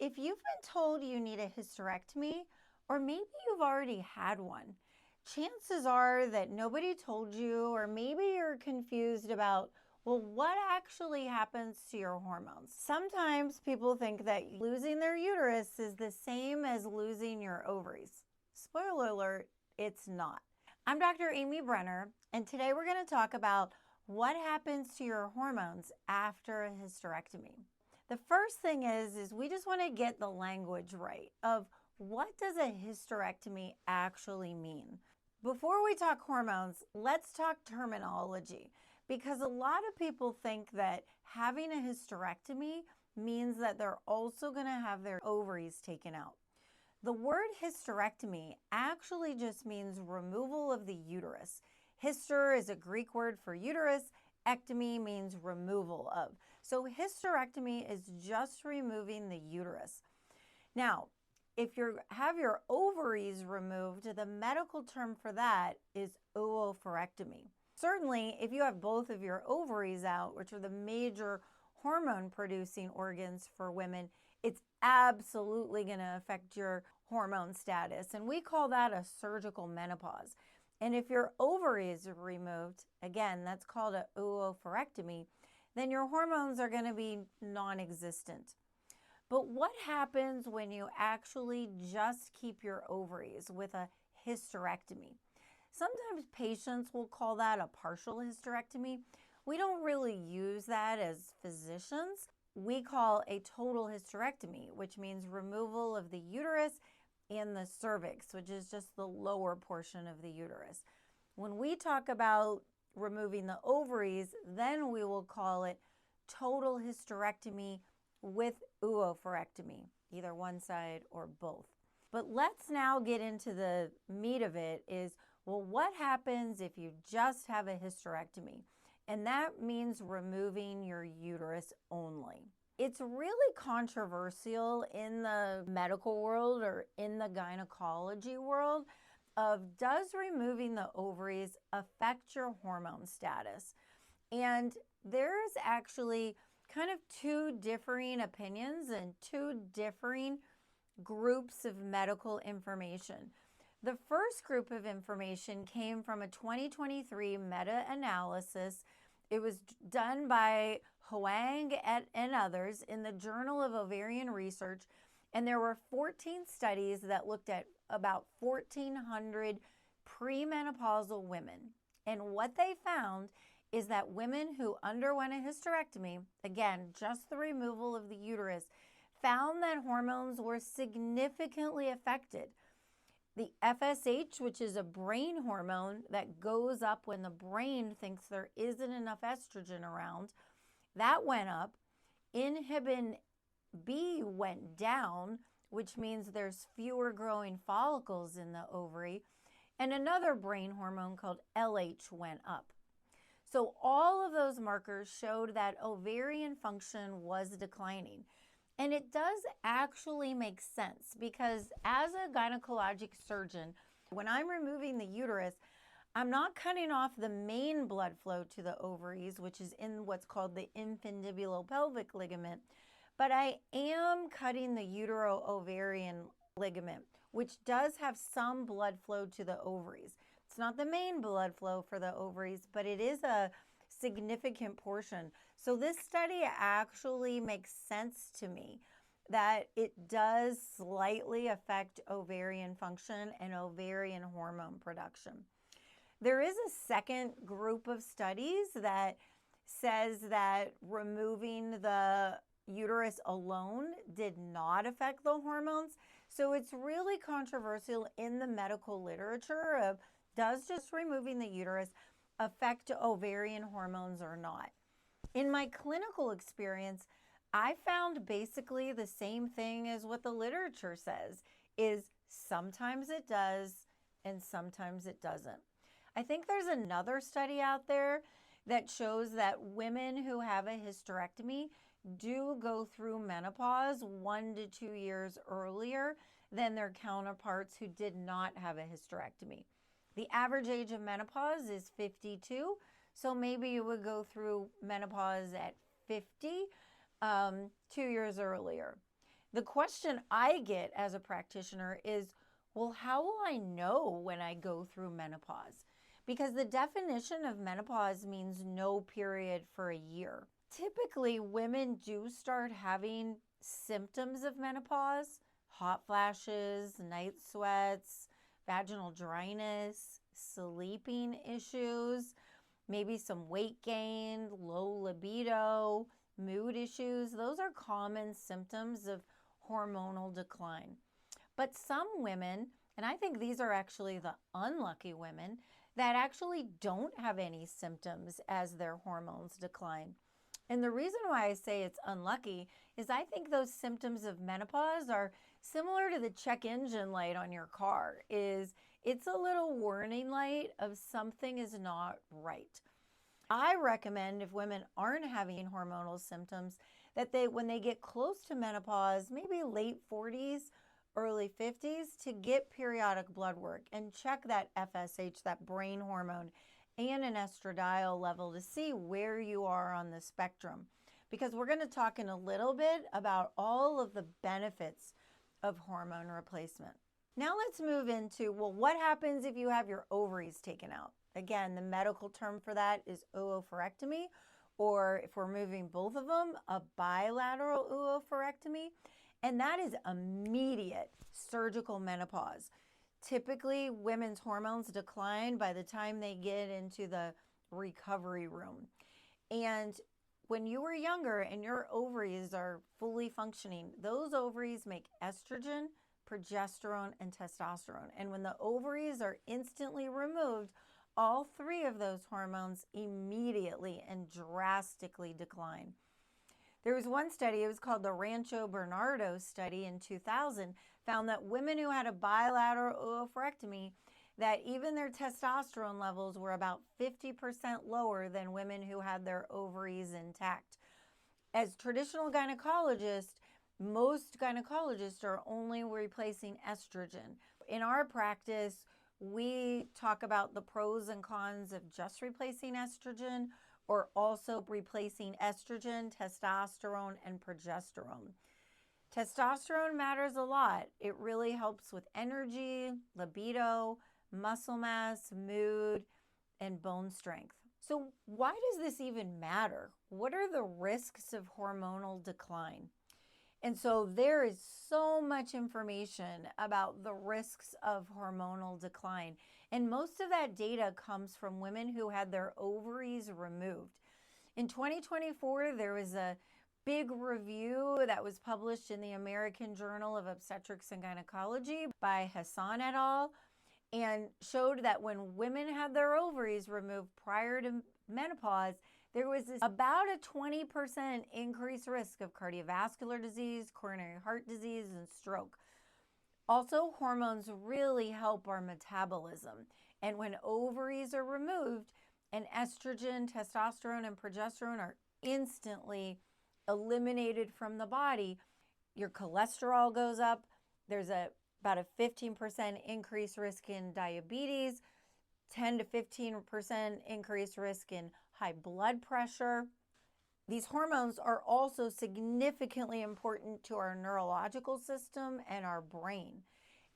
If you've been told you need a hysterectomy, or maybe you've already had one, chances are that nobody told you, or maybe you're confused about, well, what actually happens to your hormones? Sometimes people think that losing their uterus is the same as losing your ovaries. Spoiler alert, it's not. I'm Dr. Amy Brenner, and today we're going to talk about what happens to your hormones after a hysterectomy. The first thing is we just want to get the language right of what does a hysterectomy actually mean. Before we talk hormones, let's talk terminology, because a lot of people think that having a hysterectomy means that they're also going to have their ovaries taken out. The word hysterectomy actually just means removal of the uterus. Hyster is a Greek word for uterus. Ectomy means removal of. So hysterectomy is just removing the uterus. Now, if you have your ovaries removed, the medical term for that is oophorectomy. Certainly, if you have both of your ovaries out, which are the major hormone-producing organs for women, it's absolutely going to affect your hormone status. And we call that a surgical menopause. And if your ovaries are removed, again, that's called an oophorectomy, then your hormones are going to be non-existent. But what happens when you actually just keep your ovaries with a hysterectomy? Sometimes patients will call that a partial hysterectomy. We don't really use that as physicians. We call a total hysterectomy, which means removal of the uterus and the cervix, which is just the lower portion of the uterus. When we talk about removing the ovaries, then we will call it total hysterectomy with oophorectomy, either one side or both. But let's now get into the meat of it is, well, what happens if you just have a hysterectomy? And that means removing your uterus only. It's really controversial in the medical world or in the gynecology world of, does removing the ovaries affect your hormone status? And there's actually kind of two differing opinions and two differing groups of medical information. The first group of information came from a 2023 meta-analysis. It was done by Huang and others in the Journal of Ovarian Research, and there were 14 studies that looked at about 1,400 premenopausal women. And what they found is that women who underwent a hysterectomy, again, just the removal of the uterus, found that hormones were significantly affected. The FSH, which is a brain hormone that goes up when the brain thinks there isn't enough estrogen around, that went up. Inhibin B went down, which means there's fewer growing follicles in the ovary. And another brain hormone called LH went up. So all of those markers showed that ovarian function was declining. And it does actually make sense, because as a gynecologic surgeon, when I'm removing the uterus, I'm not cutting off the main blood flow to the ovaries, which is in what's called the infundibulopelvic ligament, but I am cutting the utero-ovarian ligament, which does have some blood flow to the ovaries. It's not the main blood flow for the ovaries, but it is a significant portion. So this study actually makes sense to me that it does slightly affect ovarian function and ovarian hormone production. There is a second group of studies that says that removing the uterus alone did not affect the hormones. So it's really controversial in the medical literature of, does just removing the uterus affect ovarian hormones or not? In my clinical experience, I found basically the same thing as what the literature says, is sometimes it does and sometimes it doesn't. I think there's another study out there that shows that women who have a hysterectomy do go through menopause 1 to 2 years earlier than their counterparts who did not have a hysterectomy. The average age of menopause is 52, so maybe you would go through menopause at 50, 2 years earlier. The question I get as a practitioner is, well, how will I know when I go through menopause? Because the definition of menopause means no period for a year. Typically, women do start having symptoms of menopause: hot flashes, night sweats, vaginal dryness, sleeping issues, maybe some weight gain, low libido, mood issues. Those are common symptoms of hormonal decline. But some women, and I think these are actually the unlucky women, that actually don't have any symptoms as their hormones decline. And the reason why I say it's unlucky is I think those symptoms of menopause are similar to the check engine light on your car. It's a little warning light of something is not right. I recommend, if women aren't having hormonal symptoms, that when they get close to menopause, maybe late 40s, early 50s, to get periodic blood work and check that FSH, that brain hormone, and an estradiol level to see where you are on the spectrum. Because we're going to talk in a little bit about all of the benefits of hormone replacement. Now let's move into, well, what happens if you have your ovaries taken out? Again, the medical term for that is oophorectomy, or if we're moving both of them, a bilateral oophorectomy. And that is immediate surgical menopause. Typically, women's hormones decline by the time they get into the recovery room. And when you were younger and your ovaries are fully functioning, those ovaries make estrogen, progesterone, and testosterone. And when the ovaries are instantly removed, all three of those hormones immediately and drastically decline. There was one study, it was called the Rancho Bernardo study in 2000, found that women who had a bilateral oophorectomy, that even their testosterone levels were about 50% lower than women who had their ovaries intact. As traditional gynecologists, most gynecologists are only replacing estrogen. In our practice, we talk about the pros and cons of just replacing estrogen or also replacing estrogen, testosterone, and progesterone. Testosterone matters a lot. It really helps with energy, libido, muscle mass, mood, and bone strength. So why does this even matter? What are the risks of hormonal decline? And so there is so much information about the risks of hormonal decline. And most of that data comes from women who had their ovaries removed. In 2024, there was a big review that was published in the American Journal of Obstetrics and Gynecology by Hassan et al. And showed that when women had their ovaries removed prior to menopause, there was about a 20% increased risk of cardiovascular disease, coronary heart disease, and stroke. Also, hormones really help our metabolism. And when ovaries are removed, and estrogen, testosterone, and progesterone are instantly eliminated from the body, your cholesterol goes up. There's about a 15% increased risk in diabetes, 10 to 15% increased risk in high blood pressure. These hormones are also significantly important to our neurological system and our brain.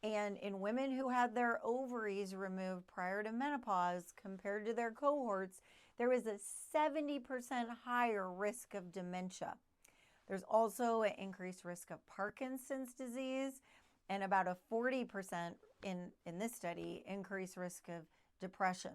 And in women who had their ovaries removed prior to menopause compared to their cohorts, there was a 70% higher risk of dementia. There's also an increased risk of Parkinson's disease and about a 40% in this study increased risk of depression.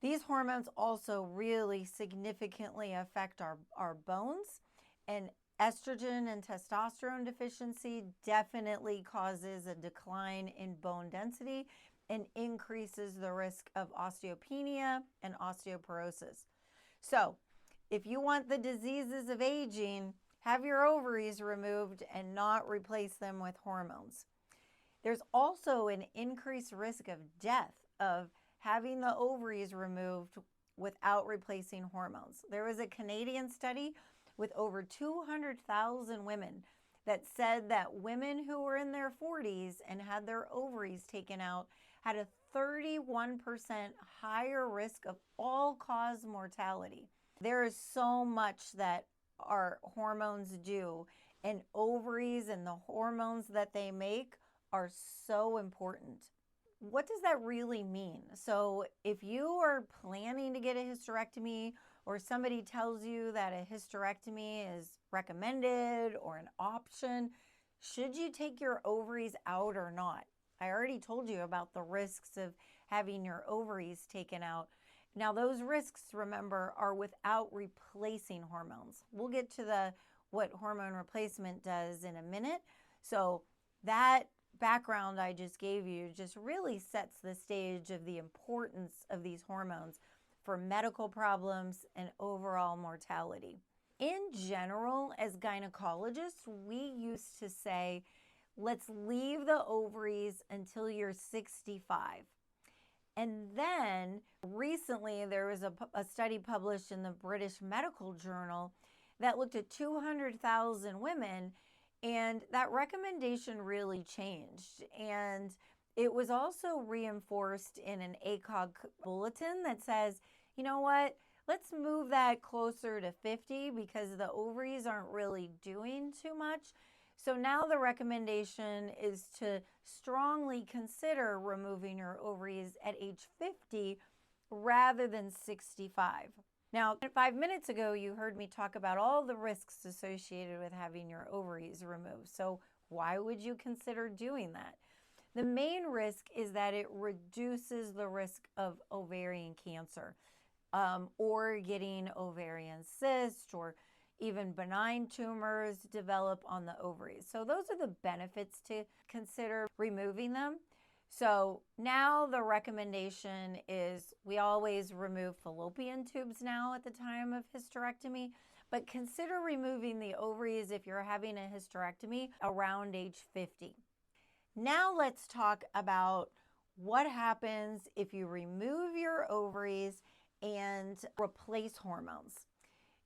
These hormones also really significantly affect our bones, and estrogen and testosterone deficiency definitely causes a decline in bone density and increases the risk of osteopenia and osteoporosis. So, if you want the diseases of aging, have your ovaries removed and not replace them with hormones. There's also an increased risk of death of having the ovaries removed without replacing hormones. There was a Canadian study with over 200,000 women that said that women who were in their 40s and had their ovaries taken out had a 31% higher risk of all-cause mortality. There is so much that our hormones do, and ovaries and the hormones that they make are so important. What does that really mean? So if you are planning to get a hysterectomy, or somebody tells you that a hysterectomy is recommended or an option, should you take your ovaries out or not? I already told you about the risks of having your ovaries taken out. Now, those risks, remember, are without replacing hormones. We'll get to what hormone replacement does in a minute. So that background I just gave you just really sets the stage of the importance of these hormones for medical problems and overall mortality. In general, as gynecologists, we used to say, let's leave the ovaries until you're 65. And then recently there was a study published in the British Medical Journal that looked at 200,000 women, and that recommendation really changed. And it was also reinforced in an ACOG bulletin that says, you know what, let's move that closer to 50 because the ovaries aren't really doing too much. So now the recommendation is to strongly consider removing your ovaries at age 50 rather than 65. Now, 5 minutes ago, you heard me talk about all the risks associated with having your ovaries removed. So why would you consider doing that? The main risk is that it reduces the risk of ovarian cancer, or getting ovarian cysts, or even benign tumors develop on the ovaries. So those are the benefits to consider removing them. So now the recommendation is we always remove fallopian tubes now at the time of hysterectomy, but consider removing the ovaries if you're having a hysterectomy around age 50. Now let's talk about what happens if you remove your ovaries and replace hormones.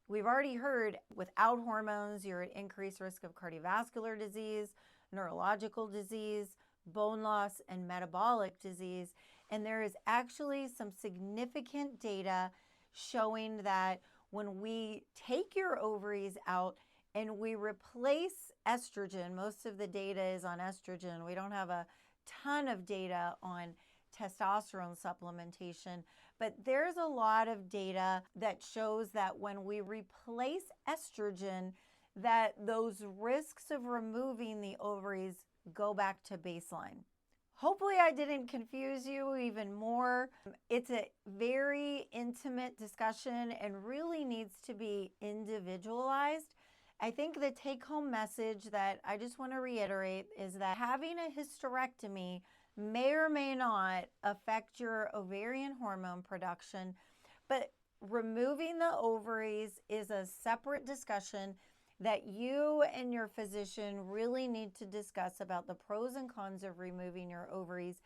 We've already heard without hormones, you're at increased risk of cardiovascular disease, neurological disease, bone loss, and metabolic disease. And there is actually some significant data showing that when we take your ovaries out and we replace estrogen, most of the data is on estrogen. We don't have a ton of data on testosterone supplementation, but there's a lot of data that shows that when we replace estrogen, that those risks of removing the ovaries go back to baseline. Hopefully I didn't confuse you even more. It's a very intimate discussion and really needs to be individualized. I think the take-home message that I just want to reiterate is that having a hysterectomy may or may not affect your ovarian hormone production, but removing the ovaries is a separate discussion that you and your physician really need to discuss about the pros and cons of removing your ovaries.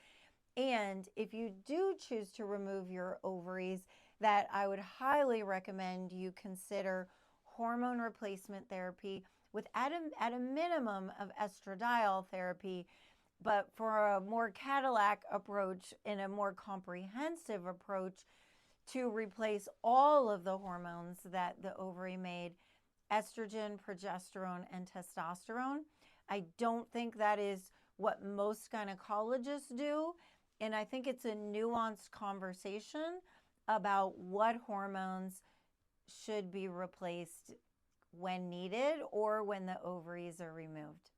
And if you do choose to remove your ovaries, that I would highly recommend you consider hormone replacement therapy with at a minimum of estradiol therapy. But for a more Cadillac approach and a more comprehensive approach to replace all of the hormones that the ovary made, estrogen, progesterone, and testosterone. I don't think that is what most gynecologists do. And I think it's a nuanced conversation about what hormones should be replaced when needed or when the ovaries are removed.